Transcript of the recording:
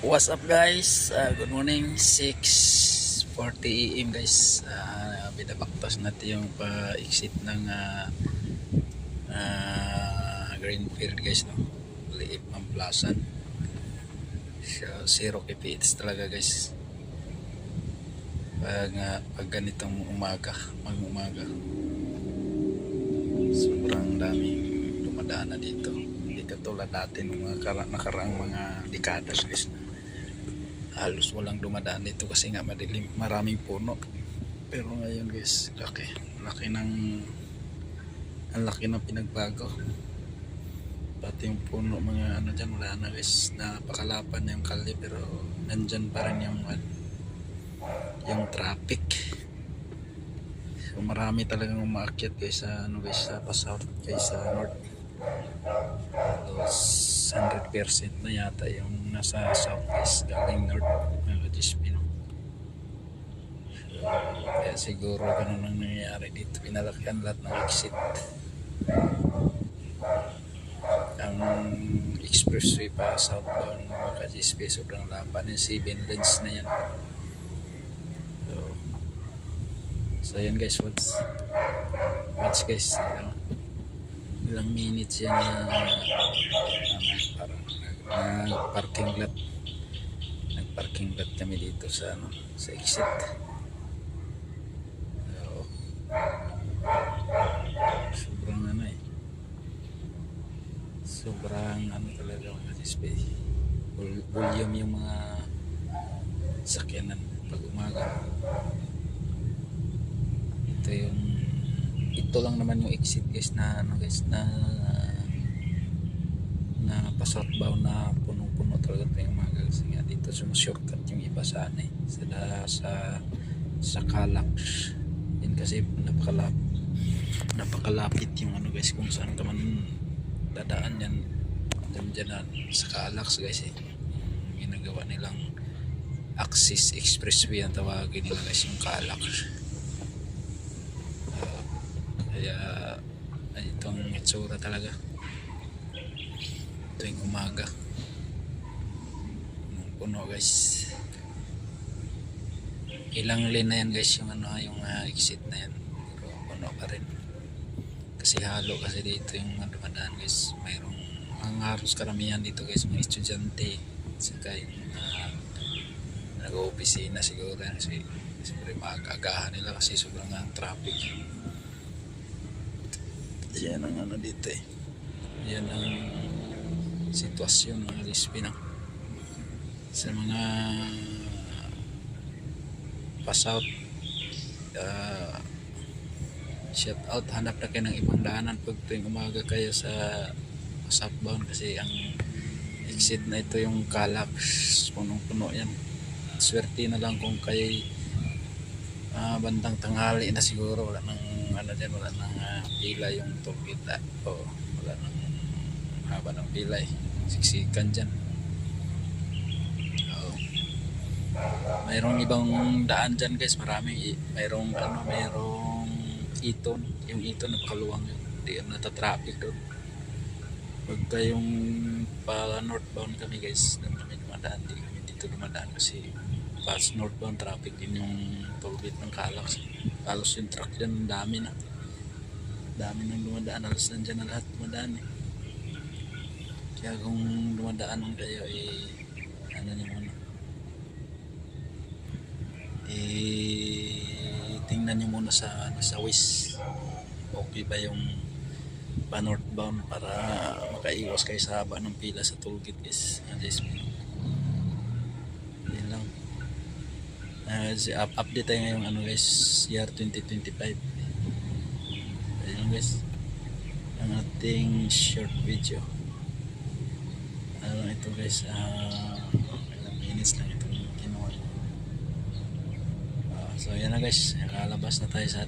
What's up guys? Good morning, 6:40 AM guys. Binabaktas natin yung pa-exit ng Greenfield guys, no? Liip Mamplasan. So, zero kipiits talaga guys. Pag ganitong umaga, mag-umaga. Sobrang daming dumadaan na dito. Hindi katulad natin ng mga nakaraang mga dekadas guys. Halos walang dumadaan dito kasi nga madilim, maraming puno. Pero ngayon guys, ang laki ng pinagbago. Pati yung puno, mga ano dyan, wala na guys. Napakalapan na yung kalye, pero nandyan pa rin yung traffic. So marami talagang umaakyat guys sa ano guys, sa south guys, sa north. 100% na yata yung nasa south guys, galing north, mga GSP, no? So, kaya siguro ganun ang nangyayari dito, pinalakihan lahat ng exit. Ang expressway pa southbound mga GSP, sobrang laban, yung 7 lanes na yan. So yan guys, watch guys, ilang minutes yan parang nagparking lot kami dito sa sa exit. So, sobrang talaga mga display, volume yung mga sakyanan pag umaga. Ito lang naman yung exit guys na pa southbound na punong-puno talaga ito yung umaga, kasi nga dito shortcut yung iba sa Calax yun, kasi napakalapit yung guys, kung saan ka man dadaan yan dyan sa Calax guys, ginagawa nilang Axis Expressway ang tawagin nila guys, yung Calax. Kaya itong itsura talaga tuwing umaga, puno guys. Ilang lane na yan guys yung exit na yan, pero puno pa rin kasi halo kasi dito yung dumadaan guys. Mayroong ang halos karamihan dito guys mga estudyante, saka yung nag-opisina siguro kasi siyempre maaga-agahan nila kasi sobrang traffic. Yan ang dito yan ang sitwasyon ng GSP sa mga pa-south. Shout out, hanap na kayo ng ibang daanan pag tuwing umaga kayo sa southbound, kasi ang exit na ito yung Calax, punong-puno yan. Swerte na lang kung kayo bandang tanghali na siguro, wala nang wala nang pila yung tokita, wala nang haba ng pila, siksikan dyan. Mayroong ibang daan dyan guys, mayroong Eton, yung Eton napakaluwang yun, hindi natatraffic doon. Pagka yung pa northbound kami guys, doon kami dumadaan, hindi kami dito dumadaan kasi pas northbound traffic din yung tollgate ng Calax. Halos yung truck dyan, dami nang dumadaan, halos nandyan na lahat dumadaan Kaya kung dumadaan kayo tingnan nyo muna sa Waze, okay ba yung pa northbound, para makaiwas kayo sa haba ng pila sa tollgate guys. Yan lang. Update tayo ngayong guys, year 2025. Ayun guys, ang ating short video. Ito guys, ilang minutes lang itong kinuha. So yan na guys, nakalabas na tayo sa